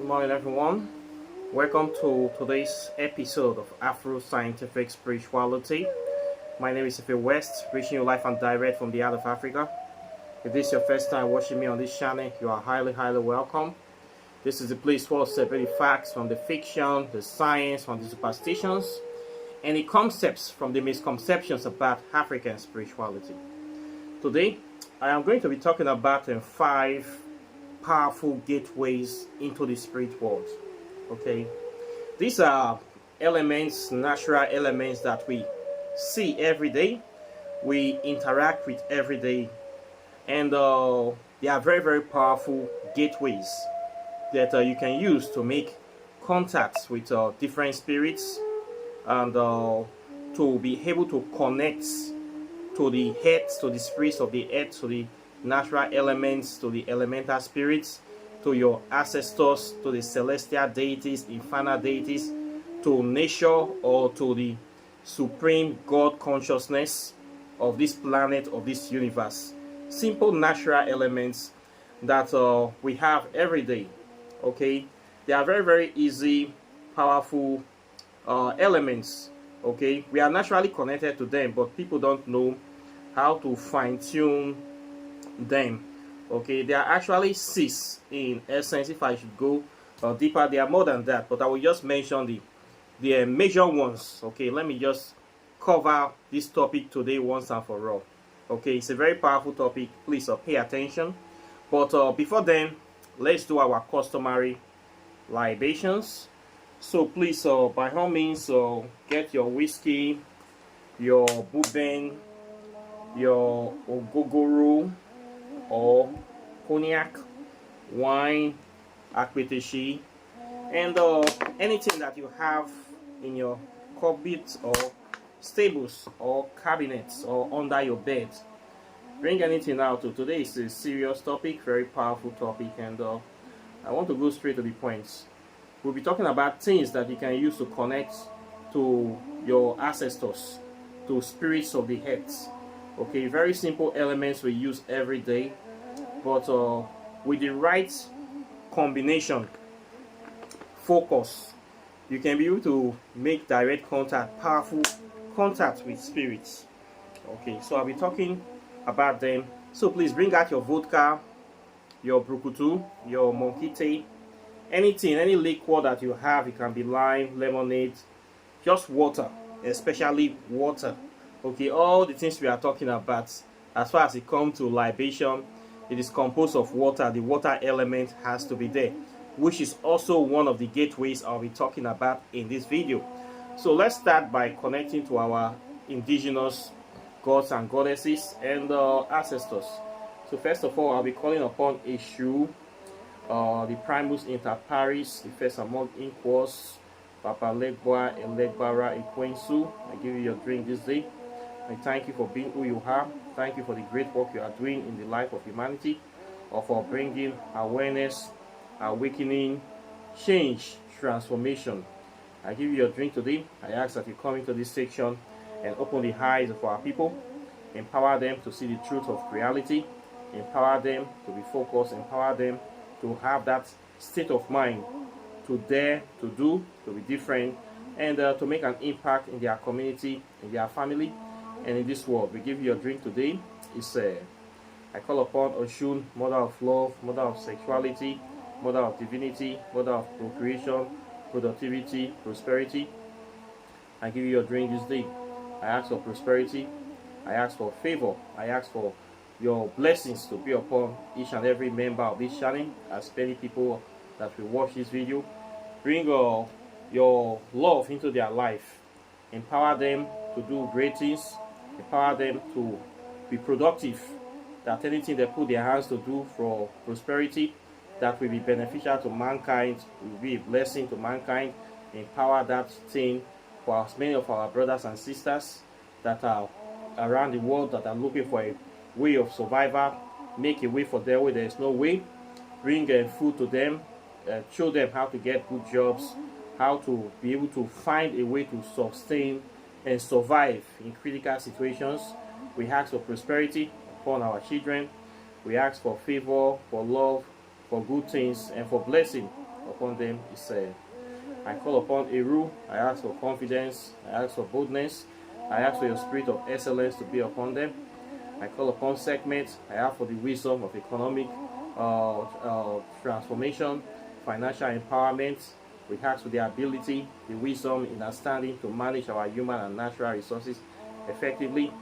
morning, everyone. Welcome to today's episode of Afro Scientific Spirituality. My name is Ife West, reaching you live and direct from the heart of Africa. If this is your first time watching me on this channel, you are highly welcome. This is the place where I separate the facts from the fiction, the science from the superstitions, and the concepts from the misconceptions about African spirituality. Today, I am going to be talking about 5 powerful gateways into the spirit world. Okay, these are elements, natural elements that we see every day, we interact with every day, and they are very powerful gateways that you can use to make contacts with different spirits and to be able to connect to the heads, to the spirits of the earth, to the natural elements, to the elemental spirits, to your ancestors, to the celestial deities, infernal deities, to nature, or to the supreme God consciousness of this planet, of this universe. Simple natural elements that we have every day. Okay, they are very easy, powerful elements. Okay, we are naturally connected to them, but people don't know how to fine-tune them. Okay, they are actually 6 in essence. If I should go deeper, they are more than that, but I will just mention the major ones. Okay, let me just cover this topic today once and for all. Okay, it's a very powerful topic. Please pay attention. But before then, let's do our customary libations. So please, by all means, get your whiskey, your bourbon, your ogogoro or cognac, wine, akpeteshi, and anything that you have in your cupboard or stables or cabinets or under your bed. Bring anything out. Today is a serious topic, very powerful topic, and I want to go straight to the points. We'll be talking about things that you can use to connect to your ancestors, to spirits of the earth. Okay, very simple elements we use every day, but with the right combination, focus, you can be able to make direct contact, powerful contact with spirits. Okay, so I'll be talking about them. So please bring out your vodka, your brukutu, your monkey tea, anything, any liquor that you have. It can be lime, lemonade, just water, especially water. Okay, all the things we are talking about, as far as it comes to libation, it is composed of water. The water element has to be there, which is also one of the gateways I'll be talking about in this video. So let's start by connecting to our indigenous gods and goddesses and ancestors. So first of all, I'll be calling upon Eshu, the Primus inter pares, the first among equals, Papa Legba, Elegbara, Ekwensu. I give you your drink this day. I thank you for being who you are. Thank you for the great work you are doing in the life of humanity, or for bringing awareness, awakening, change, transformation. I give you your drink today. I ask that you come into this section and open the eyes of our people, empower them to see the truth of reality, empower them to be focused, empower them to have that state of mind to dare to do, to be different, and to make an impact in their community, in their family, and in this world. We give you a drink today. It's I call upon Oshun, mother of love, mother of sexuality, mother of divinity, mother of procreation, productivity, prosperity. I give you a drink this day. I ask for prosperity. I ask for favor. I ask for your blessings to be upon each and every member of this channel, as many people that will watch this video. Bring your love into their life. Empower them to do great things. Empower them to be productive. That anything they put their hands to do for prosperity, that will be beneficial to mankind, will be a blessing to mankind. Empower that thing for as many of our brothers and sisters that are around the world that are looking for a way of survival. Make a way for them where there is no way. Bring food to them. Show them how to get good jobs, how to be able to find a way to sustain and survive in critical situations. We ask for prosperity upon our children. We ask for favor, for love, for good things, and for blessing upon them is I call upon Eru, I ask for confidence, I ask for boldness, I ask for your spirit of excellence to be upon them. I call upon segments, I ask for the wisdom of economic transformation, financial empowerment. We ask for the ability, the wisdom in understanding to manage our human and natural resources effectively.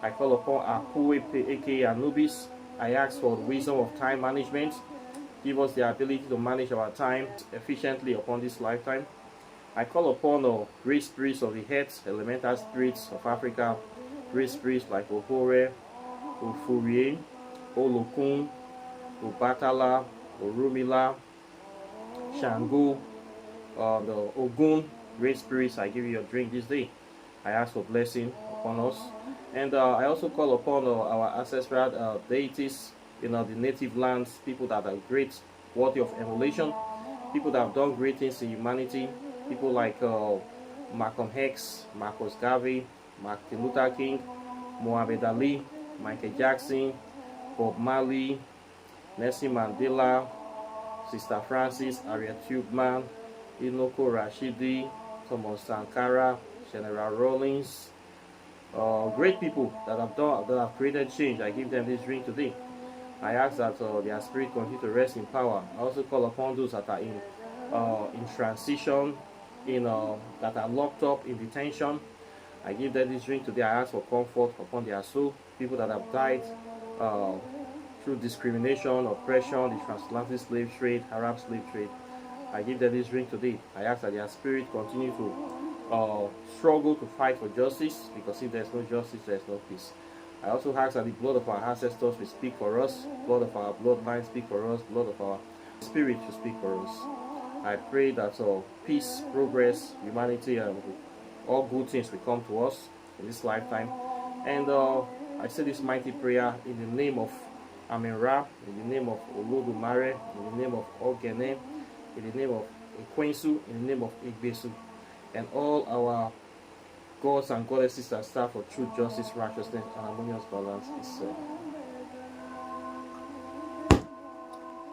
I call upon Akue, aka Anubis. I ask for the wisdom of time management. Give us the ability to manage our time efficiently upon this lifetime. I call upon great spirits of the earth, elemental spirits of Africa, great spirits like Ohore, Ofurie, Olokun, Obatala, Orumila, Shango, the Ogun, great spirits. I give you your drink this day. I ask for blessing upon us. And I also call upon our ancestral deities, the native lands, people that are great, worthy of emulation, people that have done great things in humanity, people like Malcolm X, Marcus Garvey, Martin Luther King, Muhammad Ali, Michael Jackson, Bob Marley, Nelson Mandela, Sister Francis, Harriet Tubman, Inoko Rashidi, Thomas Sankara, General Rawlings, great people that have created change. I give them this drink today. I ask that their spirit continue to rest in power. I also call upon those that are in transition, that are locked up in detention. I give them this drink today. I ask for comfort upon their soul. People that have died through discrimination, oppression, the transatlantic slave trade, Arab slave trade. I give them this drink today. I ask that their spirit continue to struggle to fight for justice, because if there's no justice, there's no peace. I also ask that the blood of our ancestors will speak for us, blood of our bloodline speak for us, blood of our spirit to speak for us. I pray that peace, progress, humanity, and all good things will come to us in this lifetime. And I say this mighty prayer in the name of Amen-Ra, in the name of Olodumare, in the name of Ogene, in the name of Ekwensu, in the name of Igbesu, and all our gods and goddesses that stand for truth, justice, righteousness, and harmonious balance is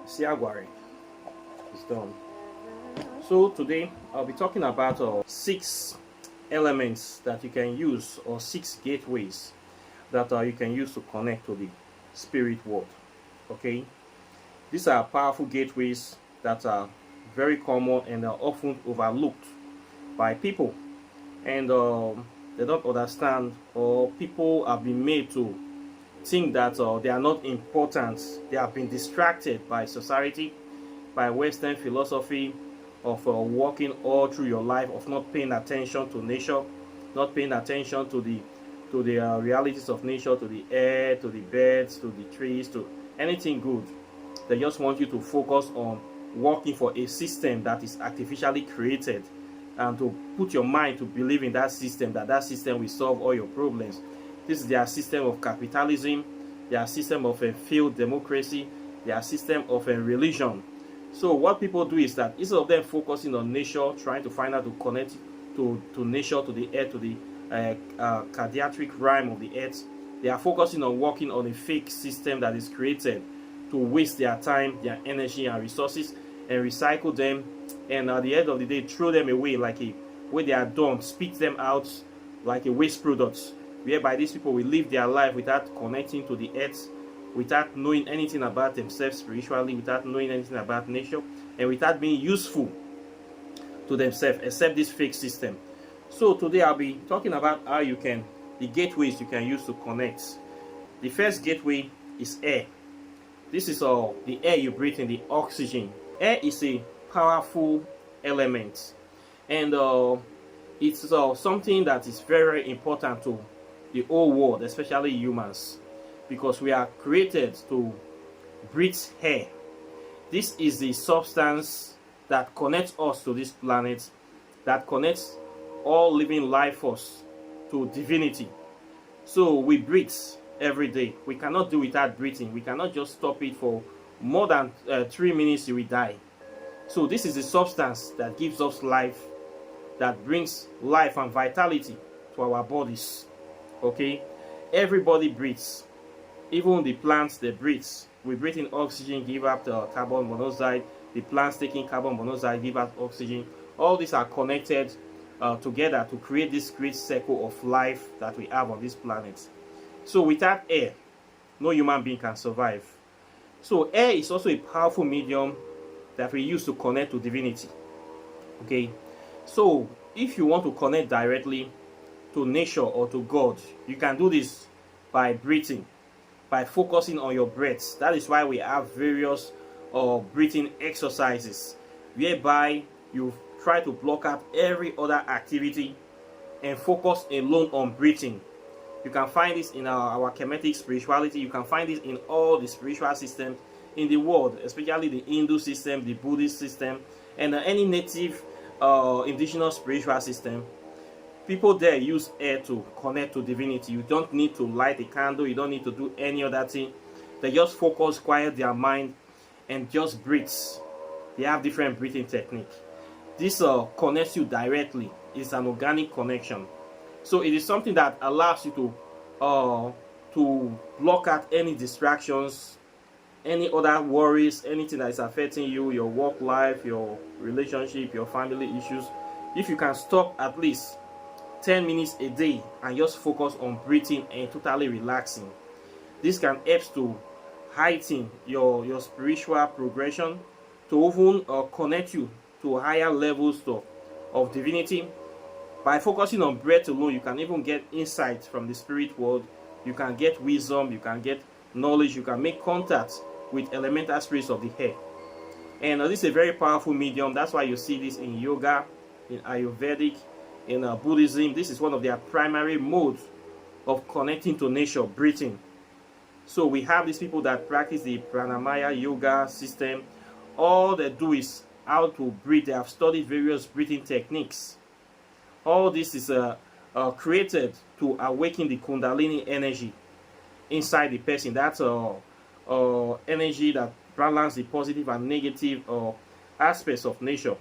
Siagwari. It's done. So today I'll be talking about 6 elements that you can use, or 6 gateways that you can use to connect to the spirit world. Okay, these are powerful gateways that are very common and are often overlooked by people, and they don't understand, or people have been made to think that they are not important. They have been distracted by society, by Western philosophy of walking all through your life, of not paying attention to nature, not paying attention to the realities of nature, to the air, to the birds, to the trees, to anything good. They just want you to focus on working for a system that is artificially created, and to put your mind to believe in that system, that system will solve all your problems. This is their system of capitalism, their system of a failed democracy, their system of a religion. So what people do is that instead of them focusing on nature, trying to find out to connect to nature, to the earth, to the cardiac rhyme of the earth, they are focusing on working on a fake system that is created to waste their time, their energy and resources, and recycle them, and at the end of the day throw them away like when they are done, spit them out like a waste product, whereby these people will live their life without connecting to the earth, without knowing anything about themselves spiritually, without knowing anything about nature, and without being useful to themselves, except this fake system. So today I'll be talking about how the gateways you can use to connect. The first gateway is air. This is the air you breathe in, the oxygen. Air is a powerful element, and it's something that is very important to the whole world, especially humans, because we are created to breathe air. This is the substance that connects us to this planet, that connects all living life force to divinity. So we breathe every day. We cannot do without breathing. We cannot just stop it for more than 3 minutes, you will die. So this is the substance that gives us life, that brings life and vitality to our bodies. Okay, everybody breathes. Even the plants, they breathe. We breathe in oxygen, give up the carbon monoxide. the plants taking carbon monoxide, give out oxygen. All these are connected together to create this great circle of life that we have on this planet. So without air, no human being can survive. So air is also a powerful medium that we use to connect to divinity. Okay, so if you want to connect directly to nature or to God, you can do this by breathing, by focusing on your breath. That is why we have various breathing exercises whereby you try to block out every other activity and focus alone on breathing. You can find this in our Kemetic spirituality. You can find this in all the spiritual systems in the world, especially the Hindu system, the Buddhist system, and any native indigenous spiritual system. People there use air to connect to divinity. You don't need to light a candle. You don't need to do any other thing. They just focus, quiet their mind, and just breathe. They have different breathing technique. This connects you directly. It's an organic connection. So it is something that allows you to block out any distractions, any other worries, anything that is affecting you, your work life, your relationship, your family issues. If you can stop at least 10 minutes a day and just focus on breathing and totally relaxing, this can help to heighten your spiritual progression, to even connect you to higher levels of divinity. By focusing on breath alone, you can even get insight from the spirit world. You can get wisdom, you can get knowledge, you can make contact with elemental spirits of the air. And this is a very powerful medium. That's why you see this in yoga, in Ayurvedic, in Buddhism. This is one of their primary modes of connecting to nature, breathing. So we have these people that practice the pranamaya yoga system. All they do is how to breathe. They have studied various breathing techniques. All this is created to awaken the Kundalini energy inside the person. That's energy that balances the positive and negative aspects of nature.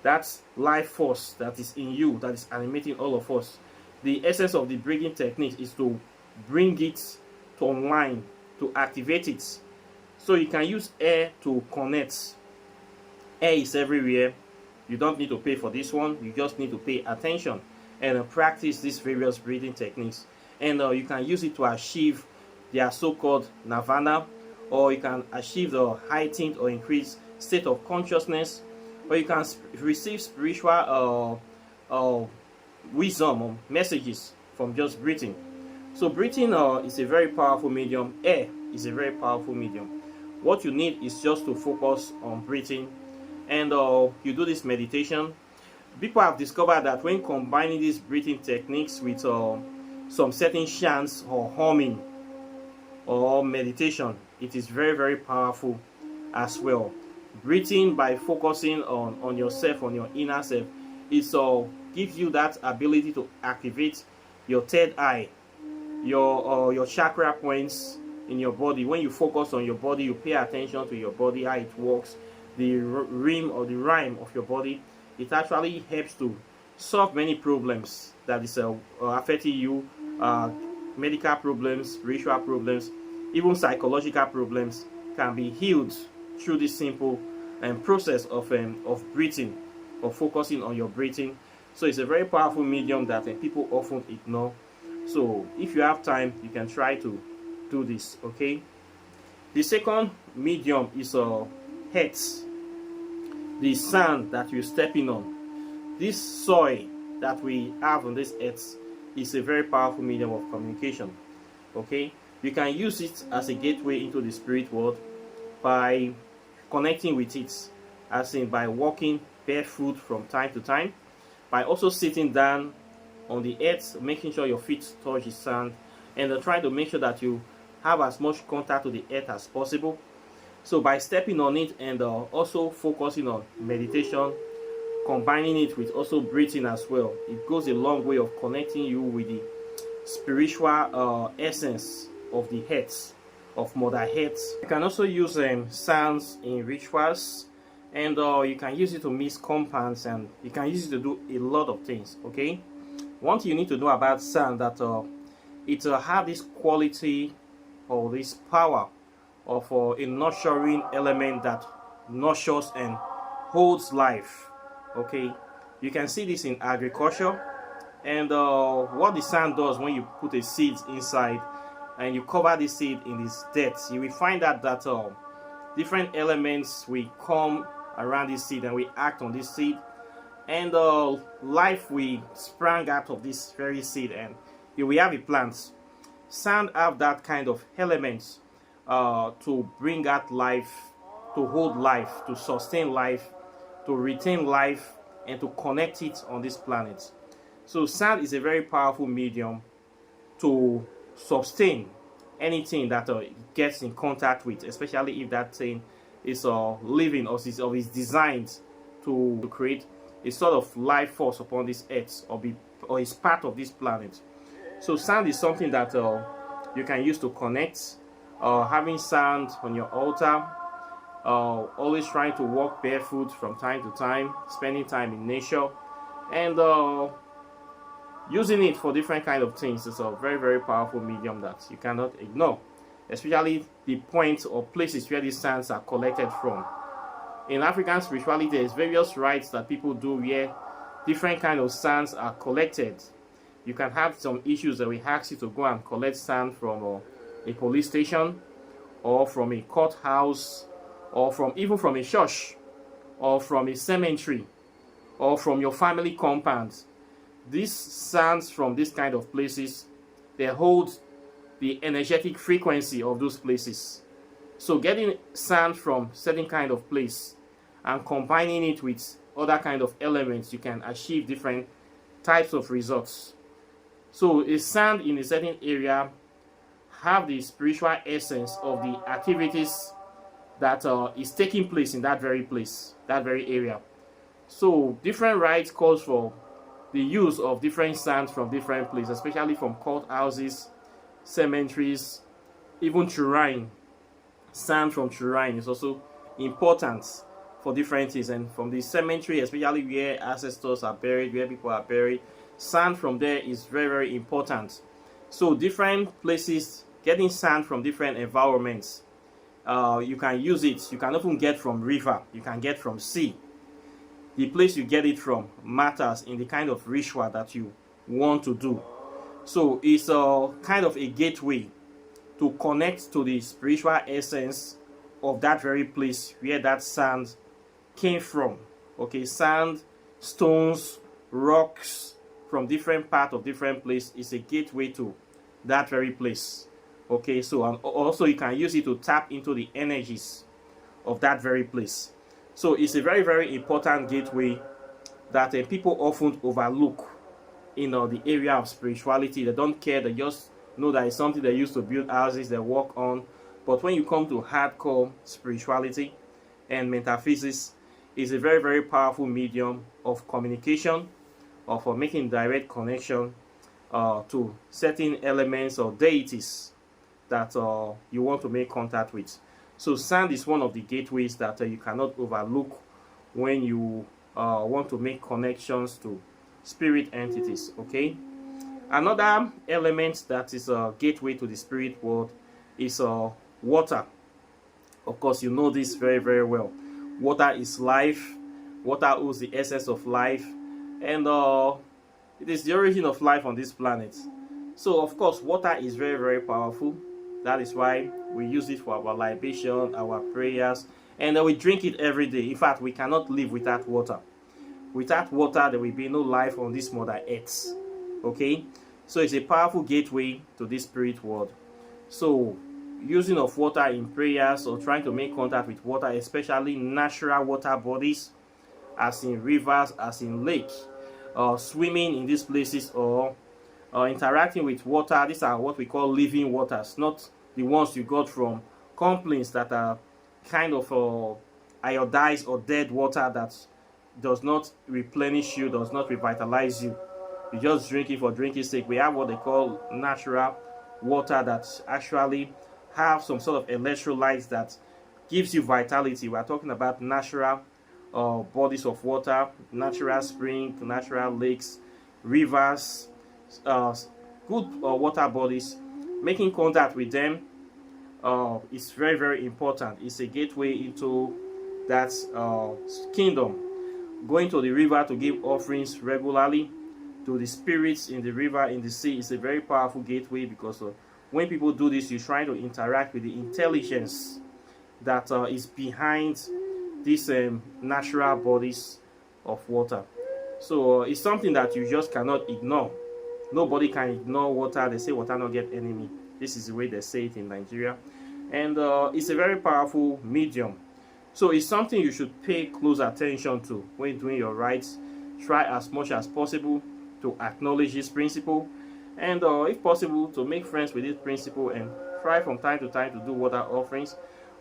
That's life force that is in you, that is animating all of us. The essence of the breathing technique is to bring it to online, to activate it. So you can use air to connect. Air is everywhere. You don't need to pay for this one. You just need to pay attention and practice these various breathing techniques. And you can use it to achieve their so-called nirvana, or you can achieve the heightened or increased state of consciousness, or you can receive spiritual wisdom or messages from just breathing. So breathing is a very powerful medium. Air is a very powerful medium. What you need is just to focus on breathing, and you do this meditation. People have discovered that when combining these breathing techniques with some certain chants or humming or meditation, it is very, very powerful as well. Breathing by focusing on yourself, on your inner self, it gives you that ability to activate your third eye, your chakra points in your body. When you focus on your body, you pay attention to your body, how it works, the rhythm or the rhyme of your body. It actually helps to solve many problems that is affecting you, medical problems, spiritual problems, even psychological problems can be healed through this simple process of breathing, of focusing on your breathing. So it's a very powerful medium that people often ignore. So if you have time, you can try to do this. Okay. The second medium is earth, the sand that you're stepping on. This soil that we have on this earth is a very powerful medium of communication. Okay, you can use it as a gateway into the spirit world by connecting with it, as in by walking barefoot from time to time, by also sitting down on the earth, making sure your feet touch the sand, and trying to make sure that you have as much contact to the earth as possible. So by stepping on it and also focusing on meditation, combining it with also breathing as well, it goes a long way of connecting you with the spiritual essence of the earth, of Mother Earth. You can also use sands in rituals, and you can use it to mix compounds, and you can use it to do a lot of things. Okay, one thing you need to know about sand, that it have this quality or this power of a nurturing element that nurtures and holds life. Okay, you can see this in agriculture. And what the sand does when you put a seed inside and you cover the seed in this dirt, you will find out that different elements will come around this seed and we act on this seed, and life will sprang out of this very seed, and you will have a plant. Sand have that kind of elements to bring out life, to hold life, to sustain life, to retain life, and to connect it on this planet. So sand is a very powerful medium to sustain anything that it gets in contact with, especially if that thing is living or is designed to create a sort of life force upon this earth, or is part of this planet. So sand is something that you can use to connect. Having sand on your altar, always trying to walk barefoot from time to time, spending time in nature, and using it for different kind of things is a very, very powerful medium that you cannot ignore, especially the points or places where these sands are collected from. In African spirituality, there's various rites that people do where different kind of sands are collected. You can have some issues that we ask you to go and collect sand from a police station, or from a courthouse, or even from a church, or from a cemetery, or from your family compound. These sands from this kind of places, they hold the energetic frequency of those places. So getting sand from certain kind of place and combining it with other kind of elements, you can achieve different types of results. So a sand in a certain area have the spiritual essence of the activities that is taking place in that very place, that very area. So different rites calls for the use of different sands from different places, especially from courthouses, cemeteries, even shrine. Sand from shrine is also important for different things, and from the cemetery, especially where ancestors are buried, where people are buried, sand from there is very, very important. So different places, getting sand from different environments, you can use it. You can often get from river, you can get from sea. The place you get it from matters in the kind of ritual that you want to do. So it's a kind of a gateway to connect to the spiritual essence of that very place where that sand came from. Okay, sand, stones, rocks from different part of different place is a gateway to that very place. Okay, so and also you can use it to tap into the energies of that very place. So it's a very, very important gateway that people often overlook in the area of spirituality. They don't care, they just know that it's something they use to build houses, they work on. But when you come to hardcore spirituality and metaphysics, it's a very, very powerful medium of communication, or for making direct connection to certain elements or deities that you want to make contact with. So sand is one of the gateways that you cannot overlook when you want to make connections to spirit entities. Okay, another element that is a gateway to the spirit world is water. Of course, you know this very, very well. Water is life. Water holds the essence of life, and it is the origin of life on this planet. So of course, water is very, very powerful. That is why we use it for our libation, our prayers, and we drink it every day. In fact, we cannot live without water. Without water, there will be no life on this Mother Earth. Okay? So it's a powerful gateway to this spirit world. So using of water in prayers, or trying to make contact with water, especially natural water bodies, as in rivers, as in lake, swimming in these places, or interacting with water. These are what we call living waters, not the ones you got from complaints that are kind of iodized or dead water that does not replenish you, does not revitalize you. You just drink it for drinking sake. We have what they call natural water that actually have some sort of electrolytes that gives you vitality. We are talking about natural bodies of water, natural spring, natural lakes, rivers, good water bodies. Making contact with them is very, very important. It's a gateway into that kingdom. Going to the river to give offerings regularly to the spirits in the river, in the sea, is a very powerful gateway, because when people do this, you're trying to interact with the intelligence that is behind these natural bodies of water. So it's something that you just cannot ignore. Nobody can ignore water. They say water not get enemy. This is the way they say it in Nigeria. And it's a very powerful medium. So it's something you should pay close attention to when doing your rites. Try as much as possible to acknowledge this principle, and if possible, to make friends with this principle, and try from time to time to do water offerings.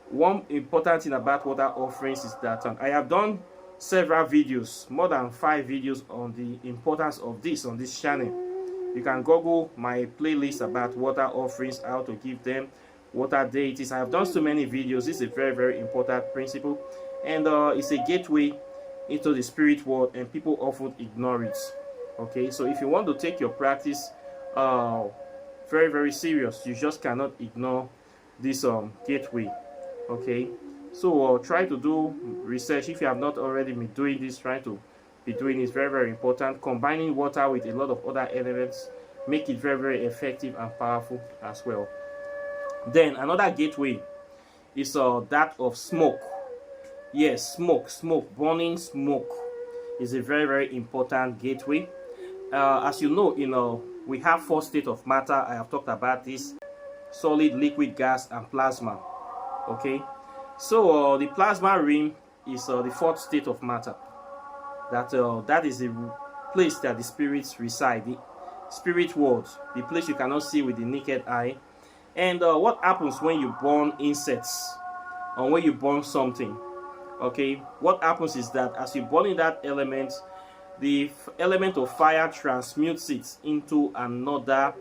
One important thing about water offerings is that I have done several videos, more than 5 videos, on the importance of this on this channel. You can Google my playlist about water offerings, how to give them, water deities. I have done so many videos. This is a very, very important principle, and it's a gateway into the spirit world, and people often ignore it. Okay, so if you want to take your practice very, very serious, you just cannot ignore this gateway. Okay, so try to do research. If you have not already been doing this, try to be doing it. Very, very important. Combining water with a lot of other elements make it very, very effective and powerful as well. Then another gateway is that of smoke. Yes, smoke, burning smoke is a very, very important gateway. As you know, we have 4 states of matter. I have talked about this: solid, liquid, gas, and plasma. Okay, so the plasma rim is the 4th state of matter. That is the place that the spirits reside, the spirit world, the place you cannot see with the naked eye. And what happens when you burn insects, or when you burn something? Okay, what happens is that as you burn in that element, the element of fire transmutes it into another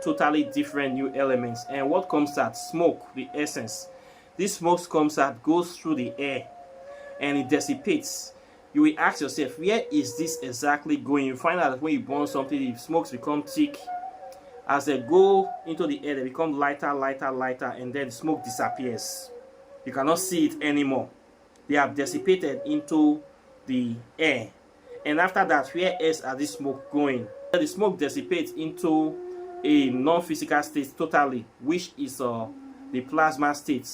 totally different new elements. And what comes out? Smoke, the essence. This smoke comes out, goes through the air, and it dissipates. You will ask yourself, where is this exactly going? You find out that when you burn something, the smokes become thick. As they go into the air, they become lighter, lighter, lighter, and then the smoke disappears. You cannot see it anymore. They have dissipated into the air. And after that, where else are this smoke going? The smoke dissipates into a non-physical state totally, which is the plasma state.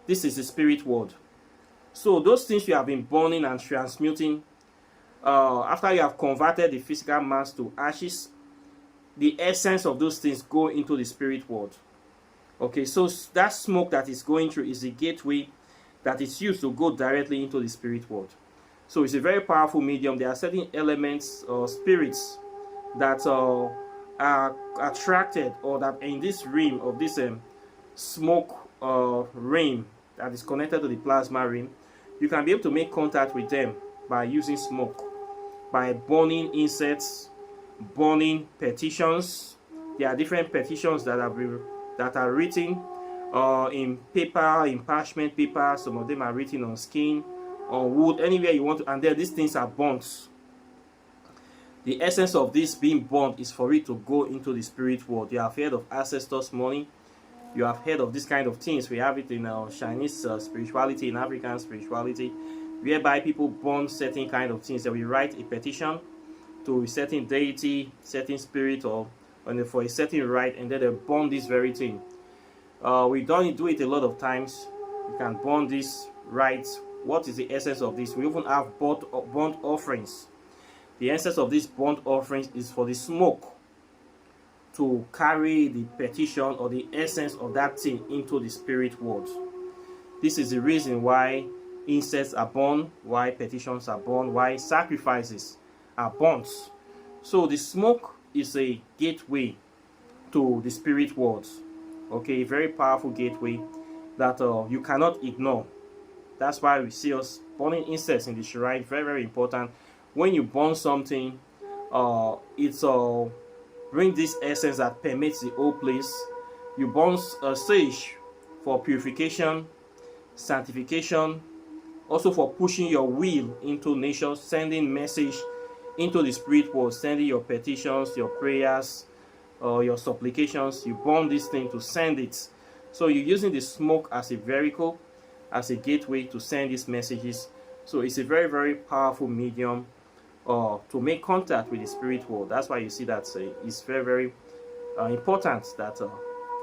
This is the spirit world. So those things you have been burning and transmuting, after you have converted the physical mass to ashes, the essence of those things go into the spirit world. Okay, so that smoke that is going through is the gateway that is used to go directly into the spirit world. So it's a very powerful medium. There are certain elements or spirits that are attracted, or that in this rim of this smoke rim that is connected to the plasma rim. You can be able to make contact with them by using smoke, by burning insects, burning petitions. There are different petitions that are written in paper, in parchment paper. Some of them are written on skin, on wood, anywhere you want to, and then these things are burnt. The essence of this being burnt is for it to go into the spirit world. You have heard of ancestors' money. You have heard of this kind of things. We have it in our Chinese spirituality, in African spirituality, whereby people burn certain kind of things. That we write a petition to a certain deity, certain spirit, or for a certain rite, and then they burn this very thing. We don't do it a lot of times. You can burn this rites. What is the essence of this? We even have burnt offerings. The essence of this burnt offerings is for the smoke to carry the petition or the essence of that thing into the spirit world. This is the reason why incense are burned, why petitions are burned, why sacrifices are burnt. So the smoke is a gateway to the spirit world. Okay, very powerful gateway that you cannot ignore. That's why we see us burning incense in the shrine. Very, very important. When you burn something, it's bring this essence that permeates the whole place. You burn sage for purification, sanctification, also for pushing your will into nature, sending message into the spirit world, sending your petitions, your prayers, your supplications. You burn this thing to send it. So you're using the smoke as a vehicle, as a gateway to send these messages So it's a very, very powerful medium to make contact with the spirit world. That's why you see that it's very, very important that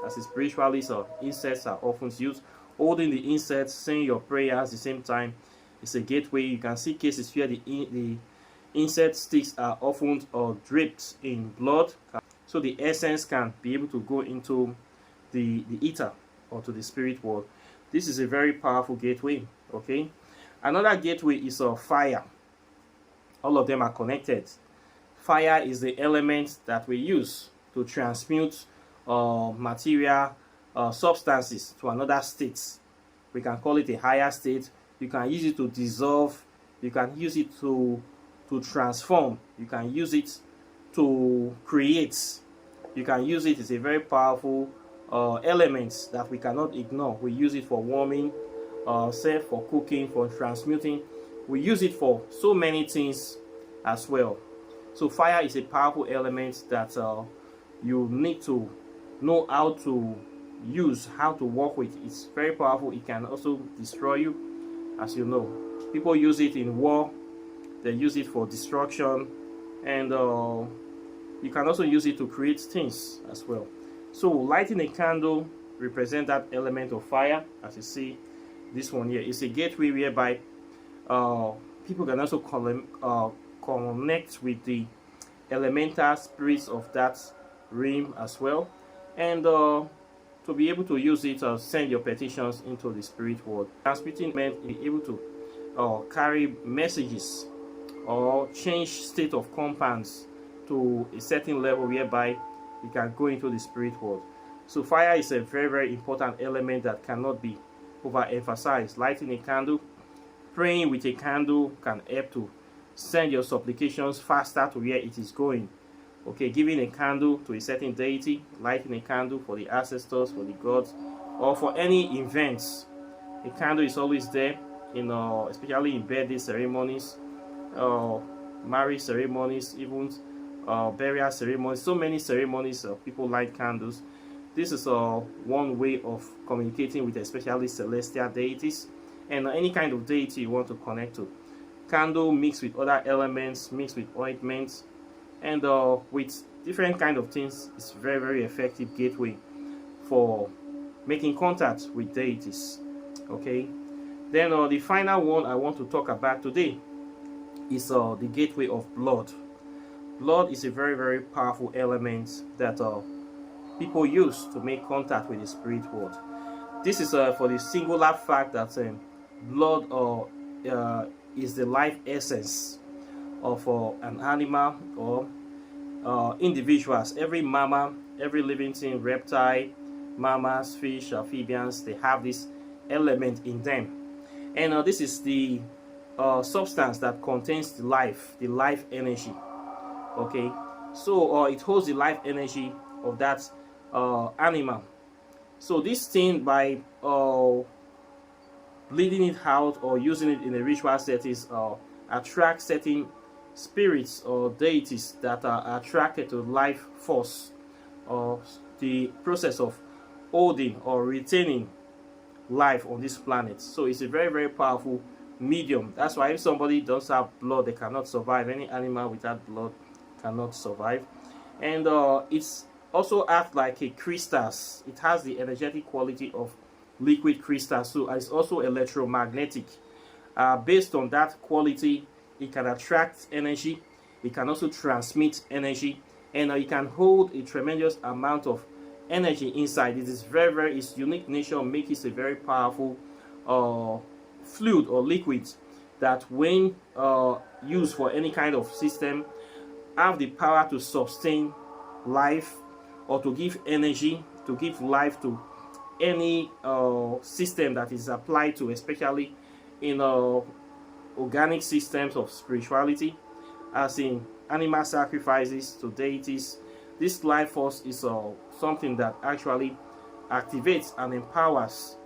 as a spiritualist, insects are often used. Holding the insects, saying your prayers at the same time, it's a gateway. You can see cases where the insect sticks are often draped in blood, so the essence can be able to go into the ether or to the spirit world. This is a very powerful gateway. Okay, another gateway is fire. All of them are connected. Fire is the element that we use to transmute material substances to another state. We can call it a higher state. You can use it to dissolve. You can use it to transform. You can use it to create. You can use it. It's a very powerful element that we cannot ignore. We use it for warming, for cooking, for transmuting. We use it for so many things as well. So fire is a powerful element that you need to know how to use, how to work with. It's very powerful. It can also destroy you, as you know. People use it in war. They use it for destruction, and you can also use it to create things as well. So lighting a candle represents that element of fire. As you see, this one here is a gateway whereby people can also connect with the elemental spirits of that realm as well, and to be able to use it, send your petitions into the spirit world. Transmitting meant be able to carry messages or change state of compounds to a certain level whereby you can go into the spirit world. So fire is a very, very important element that cannot be overemphasized. Lighting a candle, praying with a candle can help to send your supplications faster to where it is going. Okay, giving a candle to a certain deity, lighting a candle for the ancestors, for the gods, or for any events. A candle is always there, especially in birthday ceremonies, marriage ceremonies, even burial ceremonies. So many ceremonies, people light candles. This is one way of communicating with especially celestial deities and any kind of deity you want to connect to. Candle mixed with other elements, mixed with ointments, and with different kind of things, it's very, very effective gateway for making contact with deities. Okay, then the final one I want to talk about today is the gateway of blood. Blood is a very, very powerful element that people use to make contact with the spirit world. This is for the singular fact that blood is the life essence of an animal or individuals. Every mammal, every living thing, reptile, mammals, fish, amphibians, they have this element in them. And this is the substance that contains the life energy. Okay, so it holds the life energy of that animal. So this thing, by bleeding it out or using it in a ritual settings, attract certain spirits or deities that are attracted to life force, or the process of holding or retaining life on this planet. So it's a very, very powerful medium. That's why if somebody does have blood, they cannot survive. Any animal without blood cannot survive. And it's also acts like a crystals. It has the energetic quality of liquid crystal, so it's also electromagnetic. Based on that quality, it can attract energy, it can also transmit energy, and it can hold a tremendous amount of energy inside. It is very, very, its unique nature makes it a very powerful fluid or liquid that when used for any kind of system have the power to sustain life or to give energy, to give life to any system that is applied to, especially in organic systems of spirituality, as in animal sacrifices to deities. This life force is something that actually activates and empowers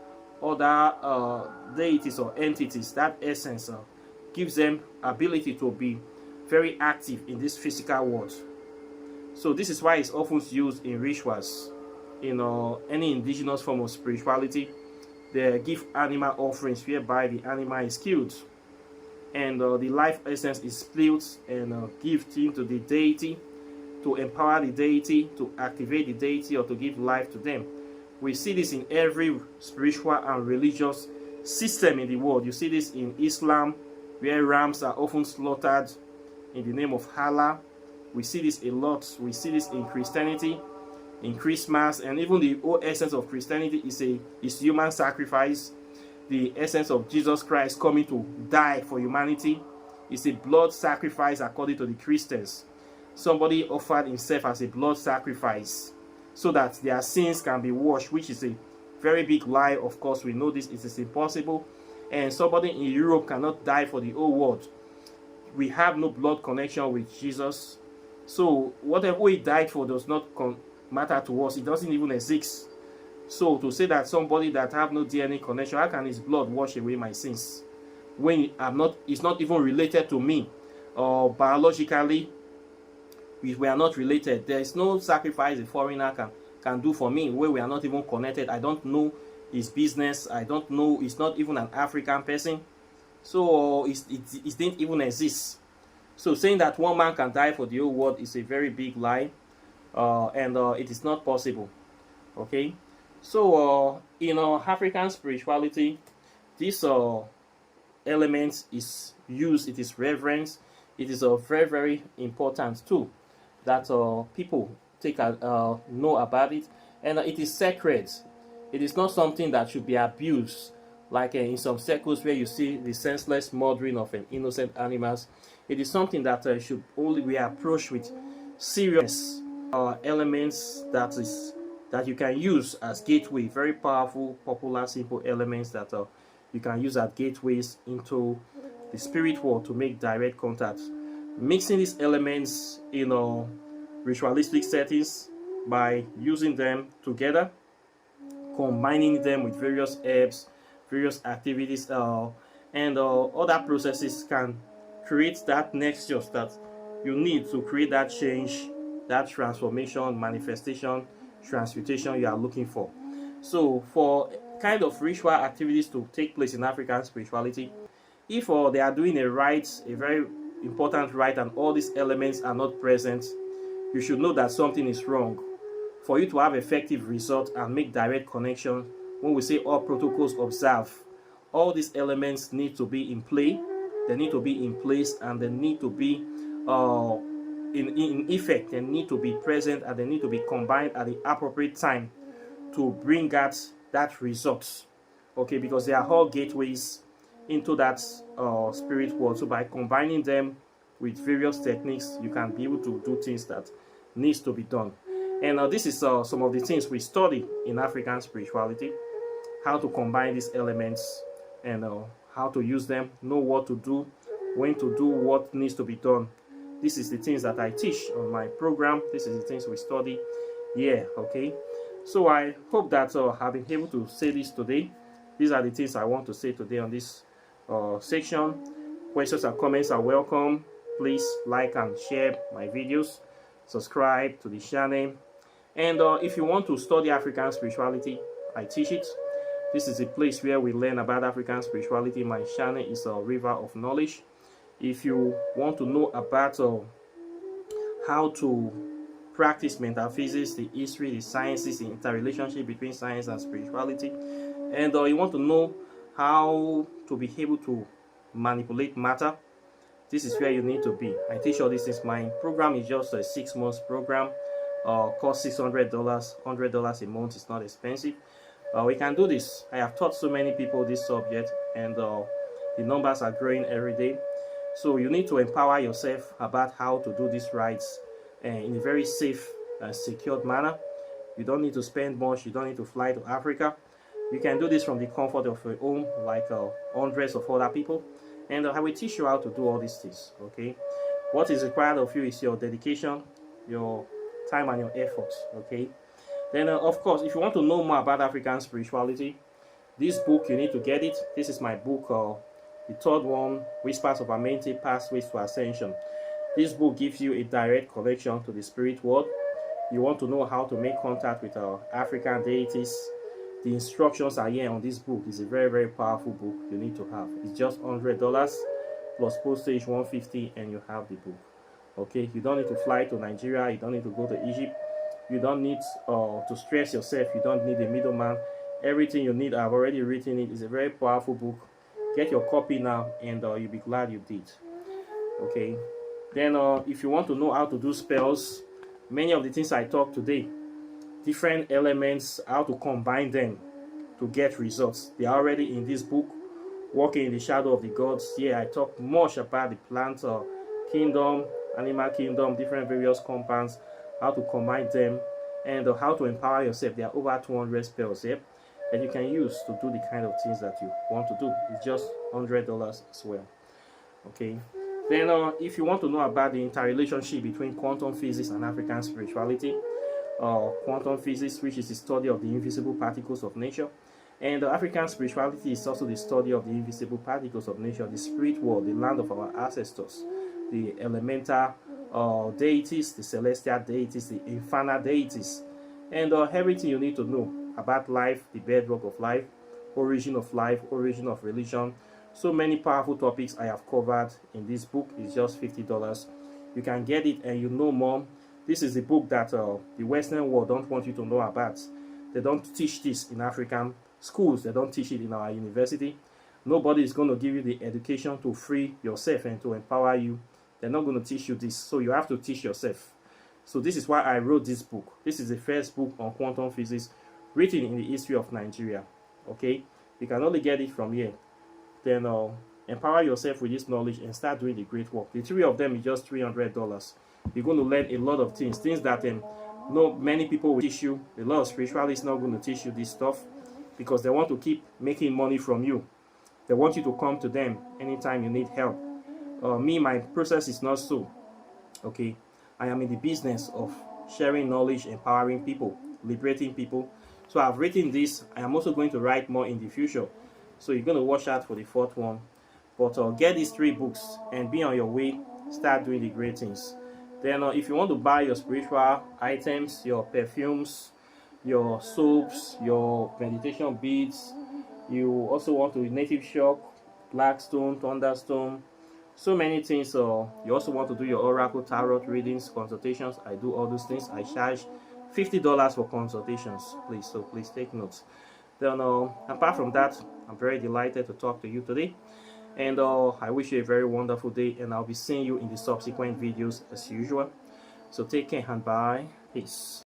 other deities or entities. That essence gives them ability to be very active in this physical world. So this is why it's often used in rituals. In any indigenous form of spirituality, they give animal offerings whereby the animal is killed and the life essence is split and given into the deity to empower the deity, to activate the deity, or to give life to them. We see this in every spiritual and religious system in the world. You see this in Islam, where rams are often slaughtered in the name of Allah. We see this a lot. We see this in Christianity, in Christmas, and even the whole essence of Christianity is human sacrifice. The essence of Jesus Christ coming to die for humanity is a blood sacrifice according to the Christians. Somebody offered himself as a blood sacrifice so that their sins can be washed, which is a very big lie. Of course, we know this, it is impossible, and somebody in Europe cannot die for the whole world. We have no blood connection with Jesus, so whatever he died for does not matter to us. It doesn't even exist. So to say that somebody that have no DNA connection, how can his blood wash away my sins when it's not even related to me, or biologically we are not related? There is no sacrifice a foreigner can do for me where we are not even connected. I don't know his business. I don't know. He's not even an African person, so it didn't even exist. So saying that one man can die for the whole world is a very big lie, and it is not possible. Okay, so in African spirituality, this element is used. It is reverence. It is very, very important too that people know about it, and it is sacred. It is not something that should be abused, like in some circles where you see the senseless murdering of innocent animals. It is something that should only be approached with serious elements that you can use as gateway. Very powerful, popular, simple elements that you can use as gateways into the spirit world to make direct contact. Mixing these elements in ritualistic settings by using them together, combining them with various herbs, various activities, and other processes can create that nexus that you need to create that change, that transformation, manifestation, transmutation you are looking for. So for kind of ritual activities to take place in African spirituality, if they are doing a rite, a very important rite, and all these elements are not present, you should know that something is wrong. For you to have effective results and make direct connection, when we say all protocols observe, all these elements need to be in play, they need to be in place, and they need to be in effect. They need to be present, and they need to be combined at the appropriate time to bring out that result. Okay, because they are all gateways into that spirit world. So by combining them with various techniques, you can be able to do things that needs to be done. And this is some of the things we study in African spirituality: how to combine these elements and how to use them, know what to do, when to do what needs to be done. This is the things that I teach on my program. This is the things we study here. Okay, so I hope that I've been able to say this today. These are the things I want to say today on this section. Questions and comments are welcome. Please like and share my videos, subscribe to the channel, and if you want to study African spirituality, I teach it. This is a place where we learn about African spirituality. My channel is a river of knowledge. If you want to know about how to practice metaphysics, the history, the sciences, the interrelationship between science and spirituality, and you want to know how to be able to manipulate matter, this is where you need to be. I teach all these things. My program is just a 6 months program. Costs $600. $100 a month is not expensive. We can do this. I have taught so many people this subject, and the numbers are growing every day. So you need to empower yourself about how to do these rites in a very safe and secured manner. You don't need to spend much. You don't need to fly to Africa. You can do this from the comfort of your home, like hundreds of other people. And I will teach you how to do all these things. Okay, what is required of you is your dedication, your time, and your effort. Okay, then of course, if you want to know more about African spirituality, this book, you need to get it. This is my book, the third one, Whispers of Amenity, Pathways to Ascension. This book gives you a direct connection to the spirit world. You want to know how to make contact with African deities. The instructions are here on this book. It's a very, very powerful book you need to have. It's just $100. plus postage 150, and you have the book. Okay, you don't need to fly to Nigeria, you don't need to go to Egypt, you don't need to stress yourself, you don't need a middleman. Everything you need, I've already written it. It's a very powerful book. Get your copy now, and you'll be glad you did. Okay, then if you want to know how to do spells, many of the things I talked today, different elements, how to combine them to get results, they are already in this book, Walking in the Shadow of the Gods. Yeah, I talk much about the plant kingdom, animal kingdom, different various compounds, how to combine them, and how to empower yourself. There are over 200 spells here that you can use to do the kind of things that you want to do. It's just $100 as well. Okay, then if you want to know about the interrelationship between quantum physics and African spirituality, quantum physics, which is the study of the invisible particles of nature, and African spirituality is also the study of the invisible particles of nature, the spirit world, the land of our ancestors, the elemental deities, the celestial deities, the infernal deities, and everything you need to know about life, the bedrock of life, origin of religion. So many powerful topics I have covered in this book. It's just $50. You can get it and you know more. This is the book that the Western world don't want you to know about. They don't teach this in African schools. They don't teach it in our university. Nobody is going to give you the education to free yourself and to empower you. They're not going to teach you this. So you have to teach yourself. So this is why I wrote this book. This is the first book on quantum physics written in the history of Nigeria. Okay? You can only get it from here. Then empower yourself with this knowledge and start doing the great work. The three of them is just $300. You're going to learn a lot of things that many people will teach you. A lot of spiritualists not going to teach you this stuff because they want to keep making money from you. They want you to come to them anytime you need help. My process is not so. Okay, I am in the business of sharing knowledge, empowering people, liberating people. So I've written this. I am also going to write more in the future. So you're going to watch out for the fourth one. But get these 3 books and be on your way. Start doing the great things. Then if you want to buy your spiritual items, your perfumes, your soaps, your meditation beads, you also want to native shock, black stone, thunderstone, so many things. You also want to do your oracle, tarot readings, consultations. I do all those things. I charge $50 for consultations, please. So please take notes. Then apart from that, I'm very delighted to talk to you today, and I wish you a very wonderful day, and I'll be seeing you in the subsequent videos as usual. So take care and bye. Peace.